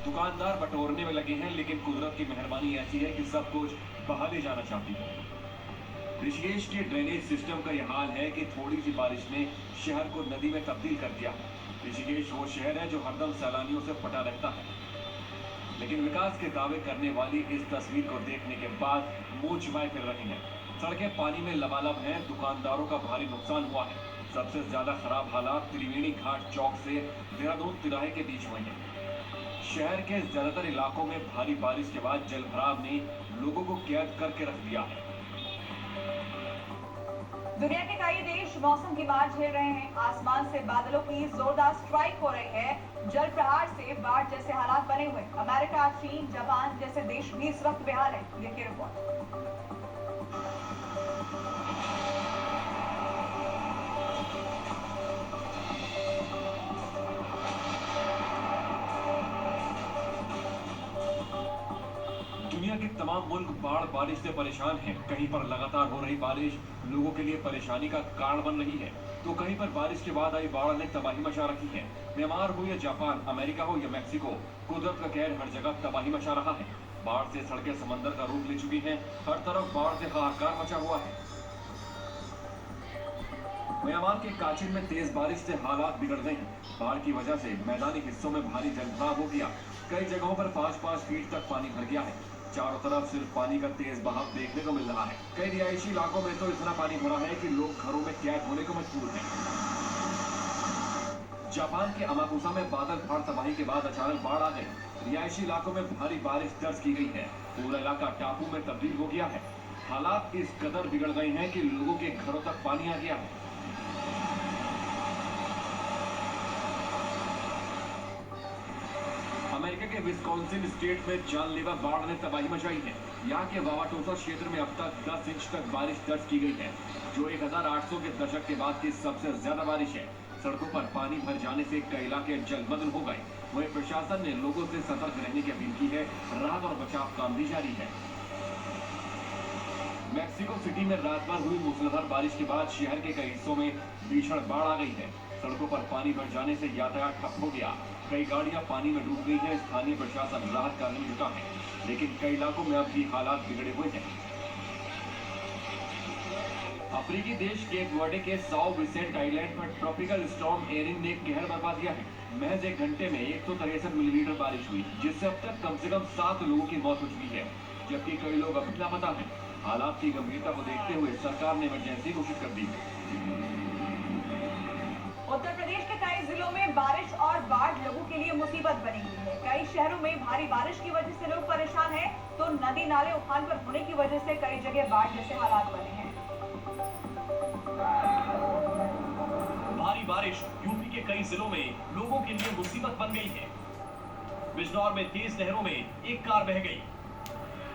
दुकानदार बटोरने में लगे हैं, लेकिन कुदरत की मेहरबानी ऐसी है कि सब कुछ बहा ले जाना चाहती है। ऋषिकेश के ड्रेनेज सिस्टम का यह हाल है कि थोड़ी सी बारिश ने शहर को नदी में तब्दील कर दिया। ऋषिकेश वो शहर है जो हरदम सैलानियों से फटा रहता है, लेकिन विकास के दावे करने वाली इस तस्वीर को देखने के बाद मुंह छिपाए फिर रही हैं। सड़कें पानी में लबालब हैं, दुकानदारों का भारी नुकसान हुआ है। सबसे ज्यादा खराब हालात त्रिवेणी घाट चौक से देहरादून तिराहे के बीच हुए हैं। शहर के ज्यादातर इलाकों में भारी बारिश के बाद जलभराव ने लोगों को कैद करके रख दिया है। दुनिया के कई देश मौसम की मार झेल रहे हैं। आसमान से बादलों की जोरदार स्ट्राइक हो रही है। जल प्रहार से बाढ़ जैसे हालात बने हुए। अमेरिका, चीन, जापान जैसे देश भी इस वक्त बेहाल है। देखिए रिपोर्ट। दुनिया के तमाम मुल्क बाढ़ बारिश से परेशान हैं। कहीं पर लगातार हो रही बारिश लोगों के लिए परेशानी का कारण बन रही है, तो कहीं पर बारिश के बाद आई बाढ़ ने तबाही मचा रखी है। म्यांमार हो या जापान, अमेरिका हो या मैक्सिको, कुदरत का कहर हर जगह तबाही मचा रहा है। बाढ़ से सड़कें समंदर का रूप ले चुकी हैं। हर तरफ बाढ़ से हाहाकार मचा हुआ है। म्यांमार के काचिन में तेज बारिश से हालात बिगड़ गए हैं। बाढ़ की वजह से मैदानी हिस्सों में भारी जलभराव हो गया। कई जगहों पर 5-5 फीट तक पानी भर गया है। चारों तरफ सिर्फ पानी का तेज बहाव देखने को मिल रहा है। कई रिहायशी इलाकों में तो इतना पानी भरा है कि लोग घरों में कैद होने को मजबूर हैं। जापान के अमाकुसा में बादल फाड़ तबाही के बाद अचानक बाढ़ आ गई। रिहायशी इलाकों में भारी बारिश दर्ज की गई है। पूरा इलाका टापू में तब्दील हो गया है। हालात इस कदर बिगड़ गए हैं कि लोगों के घरों तक पानी आ गया है। अमेरिका के विस्कॉन्सिन स्टेट में जानलेवा बाढ़ ने तबाही मचाई है। यहाँ के वावाटोसा क्षेत्र में अब तक 10 इंच तक बारिश दर्ज की गई है, जो 1800 के दशक के बाद की सबसे ज्यादा बारिश है। सड़कों पर पानी भर जाने से कई इलाके जलमग्न हो गए। वहीं प्रशासन ने लोगों से सतर्क रहने की अपील की है। राहत और बचाव काम भी जारी है। मैक्सिको सिटी में रात भर हुई मूसलाधार बारिश के बाद शहर के कई हिस्सों में भीषण बाढ़ आ गई है। सड़कों पर पानी भर जाने से यातायात ठप हो गया। कई गाड़ियां पानी में डूब गई हैं। स्थानीय प्रशासन राहत कार्य में जुटा है, लेकिन कई इलाकों में अब भी हालात बिगड़े हुए हैं। अफ्रीकी देश केप वर्डे के साओ विसेंट आइलैंड पर ट्रॉपिकल स्टॉर्म एरिन ने कहर बरपा दिया है। महज 1 घंटे में 163 मिलीमीटर बारिश हुई, जिससे अब तक कम से कम 7 लोगों की मौत हो चुकी है, जबकि कई लोग अभी लापता हैं। हालात की गंभीरता को देखते हुए सरकार ने इमरजेंसी घोषित कर दी। उत्तर प्रदेश के कई जिलों में बारिश और बाढ़ लोगों के लिए मुसीबत बनी हुई है। कई शहरों में भारी बारिश की वजह से लोग परेशान हैं, तो नदी नाले उफान पर होने की वजह से कई जगह बाढ़ जैसे हालात बने हैं। भारी बारिश यूपी के कई जिलों में लोगों के लिए मुसीबत बन गई है। बिजनौर में तेज लहरों में एक कार बह गई।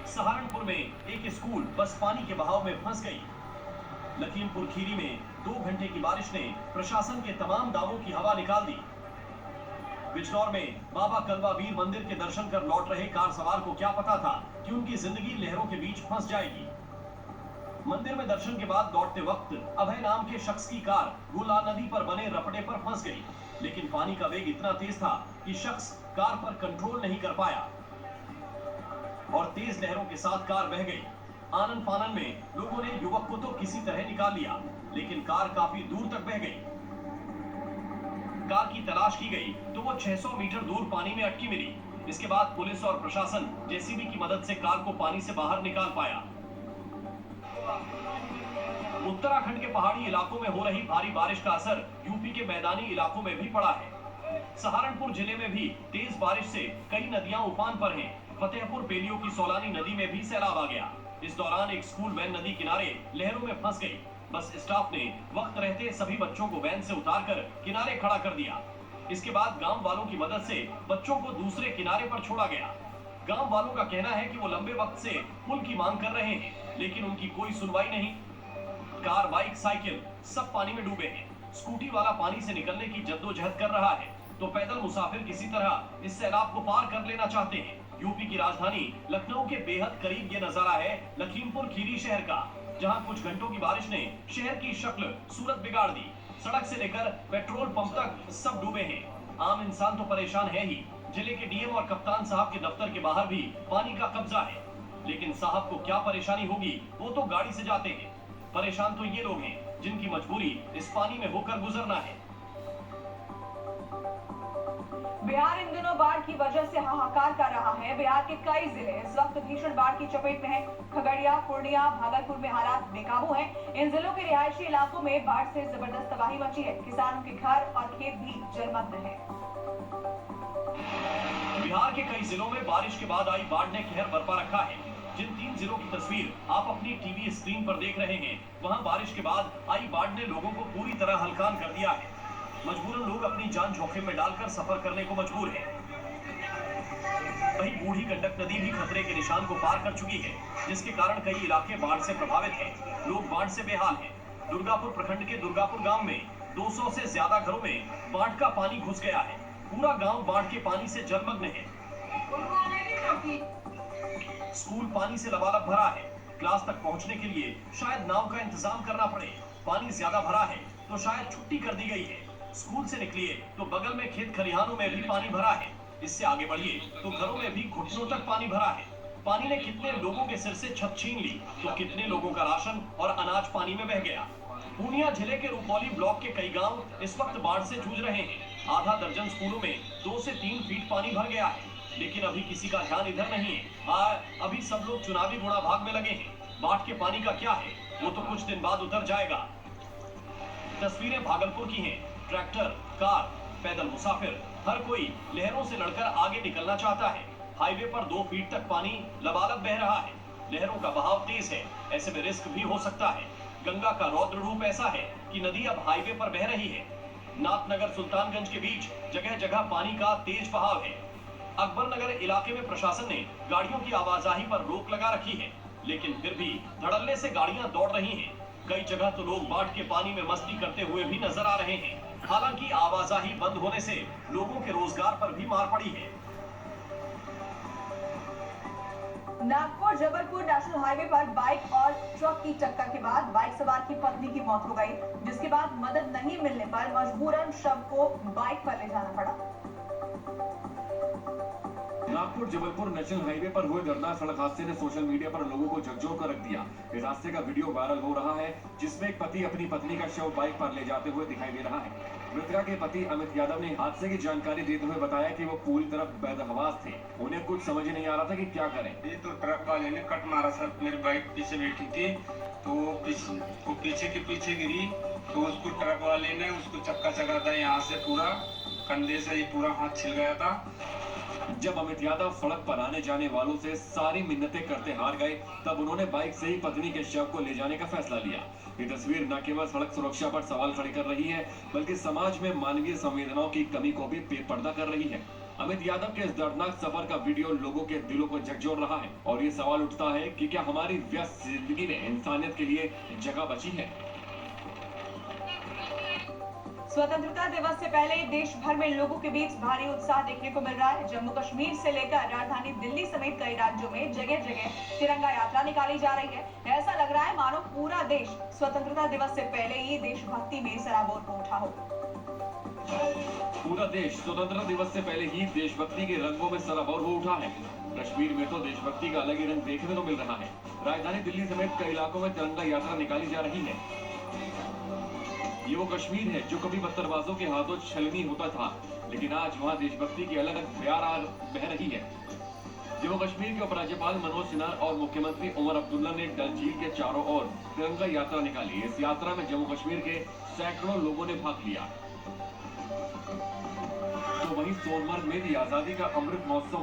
सहारनपुर में एक स्कूल बस पानी के बहाव में फंस गई। लखीमपुर खीरी में 2 घंटे की बारिश ने प्रशासन के तमाम दावों की हवा निकाल दी। बिजनौर में बाबा कलवा वीर मंदिर के दर्शन कर लौट रहे कार सवार को क्या पता था कि उनकी जिंदगी लहरों के बीच फंस जाएगी। मंदिर में दर्शन के बाद लौटते वक्त अभय नाम के शख्स की कार गुला नदी पर बने रपटे पर फंस गई, लेकिन पानी का वेग इतना तेज था कि शख्स कार पर कंट्रोल नहीं कर पाया और तेज लहरों के साथ कार बह गई। आनन फानन में लोगों ने युवक को तो किसी तरह निकाल लिया, लेकिन कार काफी दूर तक बह गई। कार की तलाश की गई तो वो 600 मीटर दूर पानी में अटकी मिली। इसके बाद पुलिस और प्रशासन जेसीबी की मदद से कार को पानी से बाहर निकाल पाया। उत्तराखंड के पहाड़ी इलाकों में हो रही भारी बारिश का असर यूपी के मैदानी इलाकों में भी पड़ा है। सहारनपुर जिले में भी तेज बारिश से कई नदियां उफान पर हैं। फतेहपुर पेलियो की सोलानी नदी में भी सैलाब आ गया। इस दौरान एक स्कूल वैन नदी किनारे लहरों में फंस गई। बस स्टाफ ने वक्त रहते सभी बच्चों को वैन से उतारकर किनारे खड़ा कर दिया। इसके बाद गांव वालों की मदद से बच्चों को दूसरे किनारे पर छोड़ा गया। गांव वालों का कहना है कि वो लंबे वक्त से पुल की मांग कर रहे हैं, लेकिन उनकी कोई सुनवाई नहीं। कार, बाइक, साइकिल सब पानी में डूबे हैं। स्कूटी वाला पानी से निकलने की जद्दोजहद कर रहा है, तो पैदल मुसाफिर किसी तरह इस सैलाब को पार कर लेना चाहते हैं। यूपी की राजधानी लखनऊ के बेहद करीब ये नजारा है लखीमपुर खीरी शहर का, जहां कुछ घंटों की बारिश ने शहर की शक्ल सूरत बिगाड़ दी। सड़क से लेकर पेट्रोल पंप तक सब डूबे हैं। आम इंसान तो परेशान है ही, जिले के डीएम और कप्तान साहब के दफ्तर के बाहर भी पानी का कब्जा है। लेकिन साहब को क्या परेशानी होगी, वो तो गाड़ी से जाते हैं। परेशान तो ये लोग हैं जिनकी मजबूरी इस पानी में होकर गुजरना है। बिहार इन दिनों बाढ़ की वजह से हाहाकार कर रहा है। बिहार के कई जिले इस वक्त भीषण बाढ़ की चपेट में हैं। खगड़िया, पूर्णिया, भागलपुर में हालात बेकाबू हैं। इन जिलों के रिहायशी इलाकों में बाढ़ से जबरदस्त तबाही मची है। किसानों के घर और खेत भी जलमग्न है। बिहार के कई जिलों में बारिश के बाद आई बाढ़ ने कहर बरपा रखा है। जिन 3 जिलों की तस्वीर आप अपनी टीवी स्क्रीन पर देख रहे हैं, वहां बारिश के बाद आई बाढ़ ने लोगों को पूरी तरह हलकान कर दिया है। मजबूरन लोग अपनी जान जोखिम में डालकर सफर करने को मजबूर हैं। वहीं बूढ़ी गंडक नदी भी खतरे के निशान को पार कर चुकी है, जिसके कारण कई इलाके बाढ़ से प्रभावित हैं। लोग बाढ़ से बेहाल हैं। दुर्गापुर प्रखंड के दुर्गापुर गांव में 200 से ज्यादा घरों में बाढ़ का पानी घुस गया है। पूरा गांव बाढ़ के पानी से जलमग्न है। स्कूल पानी से लबालब भरा है। क्लास तक पहुंचने के लिए शायद नाव का इंतजाम करना पड़े। पानी ज्यादा भरा है तो शायद छुट्टी कर दी गई है। स्कूल से निकलिए तो बगल में खेत खलिहानों में भी पानी भरा है। इससे आगे बढ़िए तो घरों में भी घुटनों तक पानी भरा है। पानी ने कितने लोगों के सिर से छत छीन ली तो कितने लोगों का राशन और अनाज पानी में बह गया। पूर्णिया जिले के रुपौली ब्लॉक के कई गांव इस वक्त बाढ़ से जूझ रहे हैं। आधा दर्जन स्कूलों में 2 से 3 फीट पानी भर गया है, लेकिन अभी किसी का ध्यान इधर नहीं है। अभी सब लोग चुनावी गुणा भाग में लगे हैं। बाढ़ के पानी का क्या है, वो तो कुछ दिन बाद उतर जाएगा। तस्वीरें भागलपुर की हैं। ट्रैक्टर, कार, पैदल मुसाफिर, हर कोई लहरों से लड़कर आगे निकलना चाहता है। हाईवे पर 2 फीट तक पानी लबालब बह रहा है। लहरों का बहाव तेज है, ऐसे में रिस्क भी हो सकता है। गंगा का रौद्र रूप ऐसा है कि नदी अब हाईवे पर बह रही है। नाथनगर सुल्तानगंज के बीच जगह जगह पानी का तेज बहाव है। अकबरनगर इलाके में प्रशासन ने गाड़ियों की आवाजाही पर रोक लगा रखी है, लेकिन फिर भी धड़ल्ले से गाड़ियां दौड़ रही हैं। कई जगह तो लोग बाढ़ के पानी में मस्ती करते हुए भी नजर आ रहे हैं। हालांकि आवाजाही बंद होने से लोगों के रोजगार पर भी मार पड़ी है। नागपुर जबलपुर नेशनल हाईवे पर बाइक और ट्रक की टक्कर के बाद बाइक सवार की पत्नी की मौत हो गई, जिसके बाद मदद नहीं मिलने पर मजबूरन शव को बाइक पर ले जाना पड़ा। नागपुर जबलपुर नेशनल हाईवे पर हुए दर्दनाक सड़क हादसे ने सोशल मीडिया पर लोगों को झकझोर कर रख दिया। इस हादसे का वीडियो वायरल हो रहा है, जिसमें एक पति अपनी पत्नी का शव बाइक पर ले जाते हुए दिखाई दे रहा है। मृतका के पति अमित यादव ने हादसे की जानकारी देते हुए बताया कि वो पूरी तरह बेदहवास थे। उन्हें कुछ समझ नहीं आ रहा था कि क्या करें। ये तो ट्रक वाले ने कट मारा सर। मेरी बाइक पीछे बैठी थी तो वो पीछे के पीछे गिरी, तो उसको ट्रक वाले ने उसको चक्का चक्का था, यहाँ से पूरा कंधे से ही पूरा हाथ छिल गया था। जब अमित यादव सड़क पर आने जाने वालों से सारी मिन्नतें करते हार गए, तब उन्होंने बाइक से ही पत्नी के शव को ले जाने का फैसला लिया। ये तस्वीर न केवल सड़क सुरक्षा पर सवाल खड़े कर रही है, बल्कि समाज में मानवीय संवेदनाओं की कमी को भी बेपर्दा कर रही है। अमित यादव के इस दर्दनाक सफर का वीडियो लोगों के दिलों को झकझोर रहा है और ये सवाल उठता है कि क्या हमारी व्यस्त जिंदगी में इंसानियत के लिए जगह बची है। स्वतंत्रता दिवस से पहले देश भर में लोगों के बीच भारी उत्साह देखने को मिल रहा है। जम्मू कश्मीर से लेकर राजधानी दिल्ली समेत कई राज्यों में जगह जगह तिरंगा यात्रा निकाली जा रही है। ऐसा लग रहा है मानो पूरा देश स्वतंत्रता दिवस से पहले ही देशभक्ति में सराबोर हो उठा हो। पूरा देश स्वतंत्रता दिवस से पहले ही देशभक्ति के रंगों में सराबोर हो उठा है। कश्मीर में तो देशभक्ति का अलग ही रंग देखने को मिल रहा है। राजधानी दिल्ली समेत कई इलाकों में तिरंगा यात्रा निकाली जा रही है। ये वो कश्मीर है जो कभी पत्थरबाजों के हाथों छलनी होता था, लेकिन आज वहाँ देशभक्ति की अलग धार बह रही है। जम्मू कश्मीर के उपराज्यपाल मनोज सिन्हा और मुख्यमंत्री उमर अब्दुल्ला ने डल झील के चारों ओर तिरंगा यात्रा निकाली। इस यात्रा में जम्मू कश्मीर के सैकड़ों लोगों ने भाग लिया। तो वहीं सोनमर्ग में भी आजादी का अमृत महोत्सव